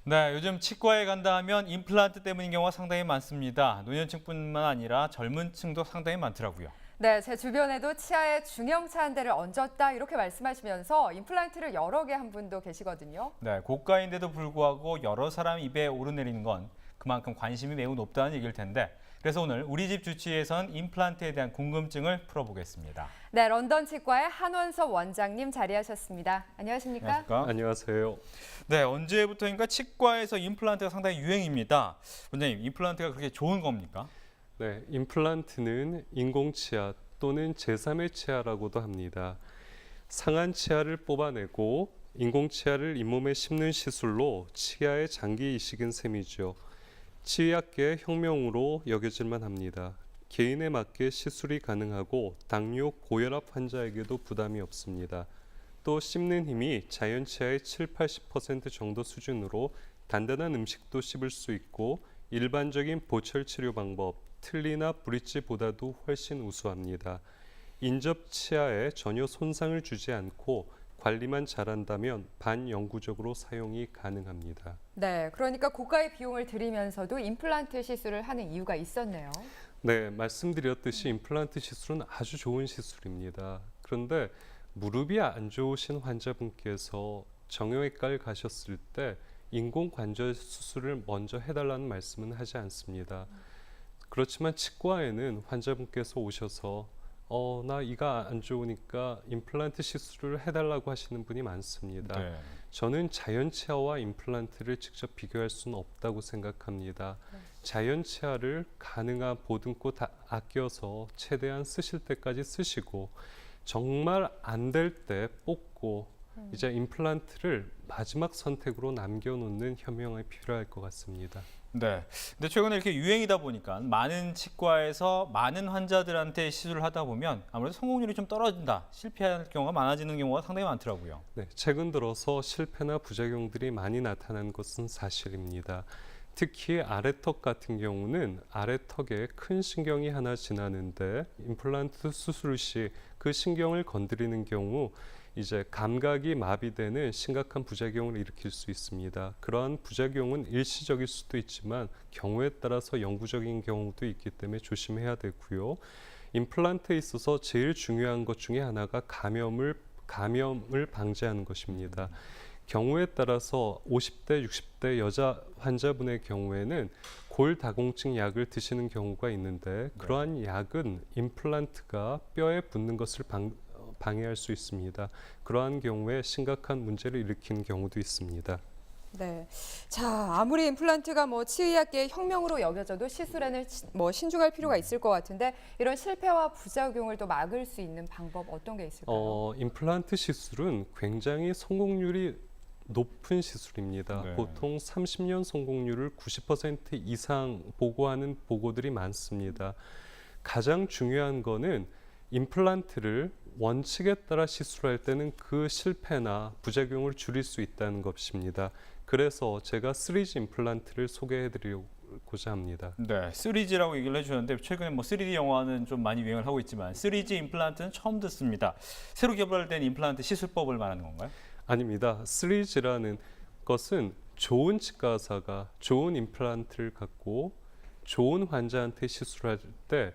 네, 요즘 치과에 간다 하면 임플란트 때문인 경우가 상당히 많습니다. 노년층뿐만 아니라 젊은 층도 상당히 많더라고요. 네, 제 주변에도 치아에 중형차 한 대를 얹었다 이렇게 말씀하시면서 임플란트를 여러 개 한 분도 계시거든요. 네, 고가인데도 불구하고 여러 사람 입에 오르내리는 건 그만큼 관심이 매우 높다는 얘기일 텐데, 그래서 오늘 우리 집 주치의에선 임플란트에 대한 궁금증을 풀어보겠습니다. 네, 런던 치과의 한원섭 원장님 자리하셨습니다. 안녕하십니까? 안녕하십니까? 안녕하세요. 네, 언제부터인가 치과에서 임플란트가 상당히 유행입니다. 원장님, 임플란트가 그렇게 좋은 겁니까? 네, 임플란트는 인공치아 또는 제3의 치아라고도 합니다. 상한 치아를 뽑아내고 인공치아를 잇몸에 심는 시술로 치아의 장기 이식인 셈이죠. 치의학계의 혁명으로 여겨질만 합니다. 개인에 맞게 시술이 가능하고 당뇨, 고혈압 환자에게도 부담이 없습니다. 또 씹는 힘이 자연 치아의 7~80% 정도 수준으로 단단한 음식도 씹을 수 있고 일반적인 보철 치료 방법, 틀니나 브릿지보다도 훨씬 우수합니다. 인접 치아에 전혀 손상을 주지 않고 관리만 잘한다면 반영구적으로 사용이 가능합니다. 네, 그러니까 고가의 비용을 들이면서도 임플란트 시술을 하는 이유가 있었네요. 네, 말씀드렸듯이 임플란트 시술은 아주 좋은 시술입니다. 그런데 무릎이 안 좋으신 환자분께서 정형외과를 가셨을 때 인공관절 수술을 먼저 해달라는 말씀은 하지 않습니다. 그렇지만 치과에는 환자분께서 오셔서 나 이가 안 좋으니까 임플란트 시술을 해달라고 하시는 분이 많습니다. 네. 저는 자연 치아와 임플란트를 직접 비교할 수는 없다고 생각합니다. 자연 치아를 가능한 보듬고 다 아껴서 최대한 쓰실 때까지 쓰시고 정말 안 될 때 뽑고 이제 임플란트를 마지막 선택으로 남겨놓는 현명함이 필요할 것 같습니다. 네. 근데 최근에 이렇게 유행이다 보니까 많은 치과에서 많은 환자들한테 시술을 하다 보면 아무래도 성공률이 좀 떨어진다, 실패할 경우가 많아지는 경우가 상당히 많더라고요. 네, 최근 들어서 실패나 부작용들이 많이 나타난 것은 사실입니다. 특히 아래턱 같은 경우는 아래턱에 큰 신경이 하나 지나는데 임플란트 수술 시 그 신경을 건드리는 경우 이제 감각이 마비되는 심각한 부작용을 일으킬 수 있습니다. 그러한 부작용은 일시적일 수도 있지만 경우에 따라서 영구적인 경우도 있기 때문에 조심해야 되고요. 임플란트에 있어서 제일 중요한 것 중에 하나가 감염을 방지하는 것입니다. 경우에 따라서 50대, 60대 여자 환자분의 경우에는 골다공증 약을 드시는 경우가 있는데 그러한 약은 임플란트가 뼈에 붙는 것을 방해할 수 있습니다. 그러한 경우에 심각한 문제를 일으키는 경우도 있습니다. 네. 자, 아무리 임플란트가 치의학계의 혁명으로 여겨져도 시술에는 신중할 필요가 있을 것 같은데 이런 실패와 부작용을 또 막을 수 있는 방법 어떤 게 있을까요? 임플란트 시술은 굉장히 성공률이 높은 시술입니다. 네. 보통 30년 성공률을 90% 이상 보고하는 보고들이 많습니다. 가장 중요한 거는 임플란트를 원칙에 따라 시술할 때는 그 실패나 부작용을 줄일 수 있다는 것입니다. 그래서 제가 3G 임플란트를 소개해 드리고자 합니다. 네, 3G라고 얘기를 해주셨는데 최근에 3D 영화는 좀 많이 유행을 하고 있지만 3G 임플란트는 처음 듣습니다. 새로 개발된 임플란트 시술법을 말하는 건가요? 아닙니다. 3G라는 것은 좋은 치과 의사가 좋은 임플란트를 갖고 좋은 환자한테 시술할 때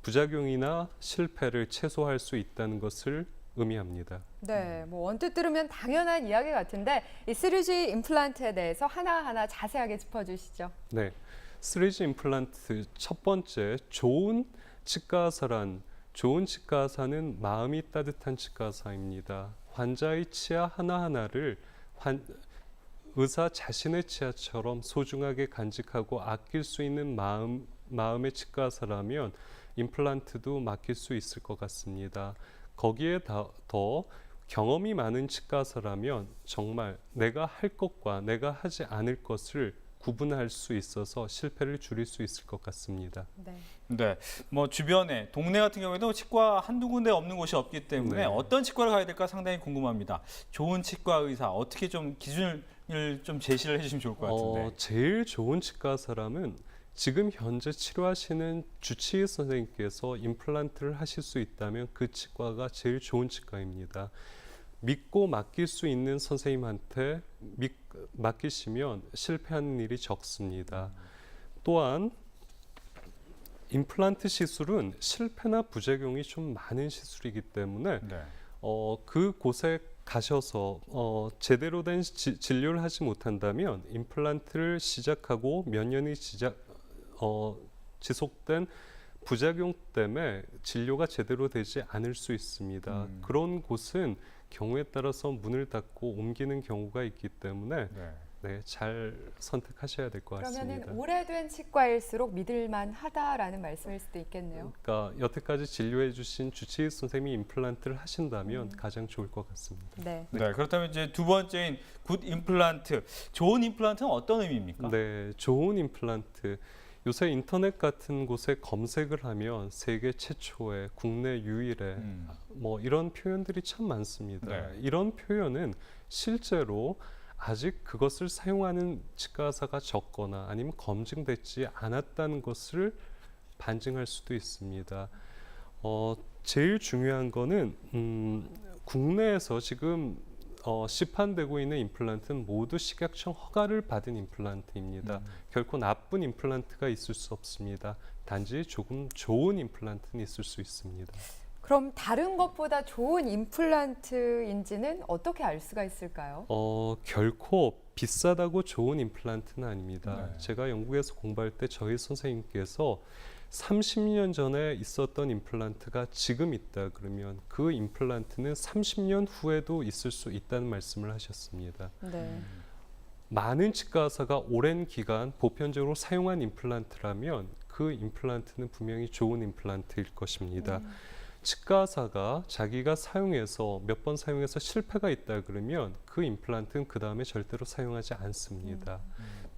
부작용이나 실패를 최소화할 수 있다는 것을 의미합니다. 네, 언뜻 들으면 당연한 이야기 같은데 이 3G 임플란트에 대해서 하나하나 자세하게 짚어주시죠. 네, 3G 임플란트 첫 번째 좋은 치과 의사는 마음이 따뜻한 치과 의사입니다. 환자의 치아 하나하나를 의사 자신의 치아처럼 소중하게 간직하고 아낄 수 있는 마음의 치과 의사라면 임플란트도 맡길 수 있을 것 같습니다. 거기에 더 경험이 많은 치과 의사라면 정말 내가 할 것과 내가 하지 않을 것을 구분할 수 있어서 실패를 줄일 수 있을 것 같습니다. 네. 네, 주변에 동네 같은 경우에도 치과 한두 군데 없는 곳이 없기 때문에 네. 어떤 치과를 가야 될까 상당히 궁금합니다. 좋은 치과 의사 어떻게 좀 기준을 좀 제시를 해주시면 좋을 것 같은데. 제일 좋은 치과 의사라면 지금 현재 치료하시는 주치의 선생님께서 임플란트를 하실 수 있다면 그 치과가 제일 좋은 치과입니다. 믿고 맡길 수 있는 선생님한테 맡기시면 실패하는 일이 적습니다. 또한 임플란트 시술은 실패나 부작용이 좀 많은 시술이기 때문에 네. 그곳에 가셔서 제대로 된 진료를 하지 못한다면 임플란트를 시작하고 몇 년이 지속된 부작용 때문에 진료가 제대로 되지 않을 수 있습니다. 그런 곳은 경우에 따라서 문을 닫고 옮기는 경우가 있기 때문에 네. 잘 선택하셔야 될 것 같습니다. 그러면은 오래된 치과일수록 믿을만하다라는 말씀일 수도 있겠네요. 그러니까 여태까지 진료해 주신 주치의 선생님이 임플란트를 하신다면 가장 좋을 것 같습니다. 네. 네. 그렇다면 이제 두 번째인 굿 임플란트. 좋은 임플란트는 어떤 의미입니까? 네, 좋은 임플란트. 요새 인터넷 같은 곳에 검색을 하면 세계 최초의 국내 유일의 뭐 이런 표현들이 참 많습니다. 네. 이런 표현은 실제로 아직 그것을 사용하는 치과 의사가 적거나 아니면 검증되지 않았다는 것을 반증할 수도 있습니다. 제일 중요한 거는 국내에서 지금 시판되고 있는 임플란트는 모두 식약청 허가를 받은 임플란트입니다. 결코 나쁜 임플란트가 있을 수 없습니다. 단지 조금 좋은 임플란트는 있을 수 있습니다. 그럼 다른 것보다 좋은 임플란트인지는 어떻게 알 수가 있을까요? 결코 비싸다고 좋은 임플란트는 아닙니다. 네. 제가 영국에서 공부할 때 저희 선생님께서 30년 전에 있었던 임플란트가 지금 있다 그러면 그 임플란트는 30년 후에도 있을 수 있다는 말씀을 하셨습니다. 네. 많은 치과 의사가 오랜 기간 보편적으로 사용한 임플란트라면 그 임플란트는 분명히 좋은 임플란트일 것입니다. 치과 의사가 자기가 사용해서 몇 번 사용해서 실패가 있다 그러면 그 임플란트는 그 다음에 절대로 사용하지 않습니다.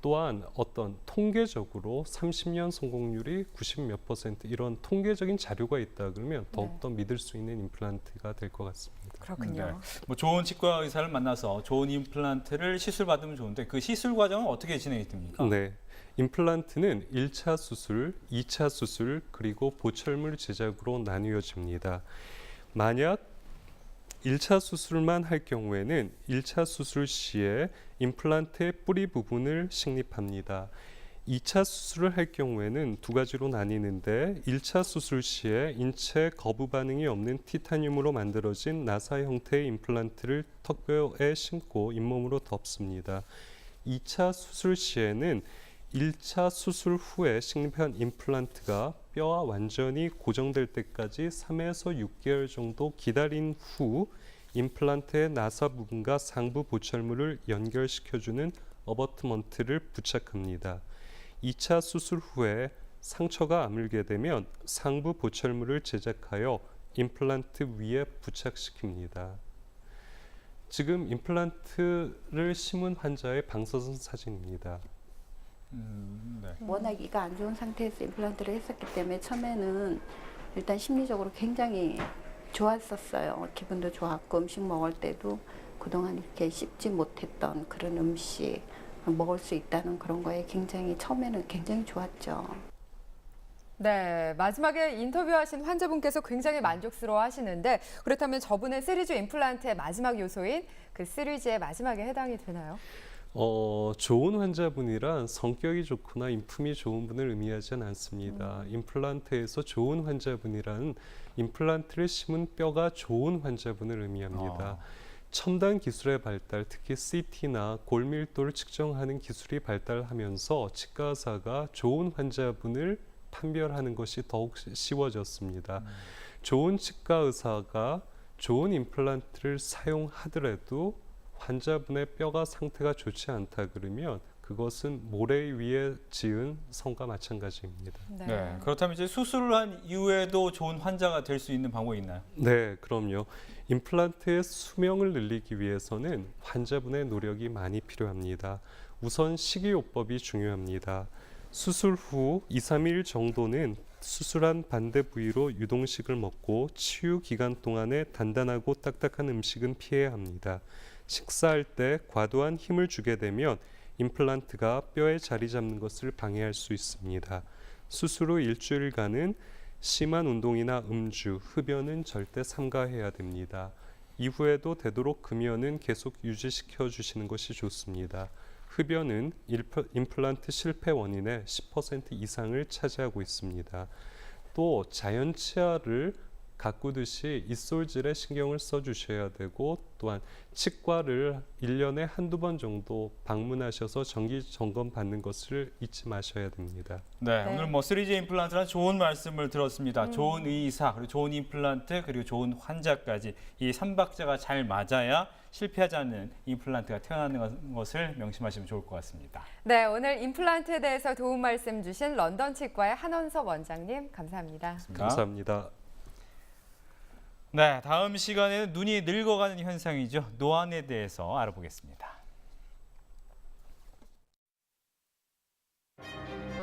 또한 어떤 통계적으로 30년 성공률이 90몇 % 이런 통계적인 자료가 있다 그러면 더욱더 믿을 수 있는 임플란트가 될 것 같습니다. 그렇군요. 네. 뭐 좋은 치과 의사를 만나서 좋은 임플란트를 시술 받으면 좋은데 그 시술 과정은 어떻게 진행이 됩니까? 네. 임플란트는 1차 수술, 2차 수술, 그리고 보철물 제작으로 나뉘어집니다. 만약 1차 수술만 할 경우에는 1차 수술 시에 임플란트의 뿌리 부분을 식립합니다. 2차 수술을 할 경우에는 두 가지로 나뉘는데 1차 수술 시에 인체 거부 반응이 없는 티타늄으로 만들어진 나사 형태의 임플란트를 턱뼈에 심고 잇몸으로 덮습니다. 2차 수술 시에는 1차 수술 후에 식립한 임플란트가 뼈와 완전히 고정될 때까지 3에서 6개월 정도 기다린 후 임플란트의 나사 부분과 상부 보철물을 연결시켜주는 어버트먼트를 부착합니다. 2차 수술 후에 상처가 아물게 되면 상부 보철물을 제작하여 임플란트 위에 부착시킵니다. 지금 임플란트를 심은 환자의 방사선 사진입니다. 네. 워낙 이가 안 좋은 상태에서 임플란트를 했었기 때문에 처음에는 일단 심리적으로 굉장히 좋았었어요. 기분도 좋았고 음식 먹을 때도 그동안 이렇게 씹지 못했던 그런 음식 먹을 수 있다는 그런 거에 굉장히 처음에는 굉장히 좋았죠. 네, 마지막에 인터뷰하신 환자분께서 굉장히 만족스러워 하시는데 그렇다면 저분의 3G 임플란트의 마지막 요소인 그 3G의 마지막에 해당이 되나요? 좋은 환자분이란 성격이 좋거나 인품이 좋은 분을 의미하지는 않습니다. 임플란트에서 좋은 환자분이란 임플란트를 심은 뼈가 좋은 환자분을 의미합니다. 첨단 기술의 발달, 특히 CT나 골밀도를 측정하는 기술이 발달하면서 치과 의사가 좋은 환자분을 판별하는 것이 더욱 쉬워졌습니다. 좋은 치과 의사가 좋은 임플란트를 사용하더라도 환자분의 뼈가 상태가 좋지 않다 그러면 그것은 모래 위에 지은 성과 마찬가지입니다. 네. 그렇다면 이제 수술을 한 이후에도 좋은 환자가 될 수 있는 방법이 있나요? 네, 그럼요. 임플란트의 수명을 늘리기 위해서는 환자분의 노력이 많이 필요합니다. 우선 식이요법이 중요합니다. 수술 후 2, 3일 정도는 수술한 반대 부위로 유동식을 먹고 치유 기간 동안에 단단하고 딱딱한 음식은 피해야 합니다. 식사할 때 과도한 힘을 주게 되면 임플란트가 뼈에 자리 잡는 것을 방해할 수 있습니다. 수술 후 일주일간은 심한 운동이나 음주, 흡연은 절대 삼가해야 됩니다. 이후에도 되도록 금연은 계속 유지시켜 주시는 것이 좋습니다. 흡연은 임플란트 실패 원인의 10% 이상을 차지하고 있습니다. 또 자연 치아를 가꾸듯이 입솔질에 신경을 써주셔야 되고, 또한 치과를 1년에 한두 번 정도 방문하셔서 정기 점검 받는 것을 잊지 마셔야 됩니다. 네, 네. 오늘 뭐 3D 임플란트란 좋은 말씀을 들었습니다. 좋은 의사, 그리고 좋은 임플란트, 그리고 좋은 환자까지 이 3박자가 잘 맞아야 실패하지 않는 임플란트가 태어나는 것을 명심하시면 좋을 것 같습니다. 네, 오늘 임플란트에 대해서 도움 말씀 주신 런던 치과의 한원석 원장님 감사합니다. 감사합니다. 네, 다음 시간에는 눈이 늙어가는 현상이죠. 노안에 대해서 알아보겠습니다.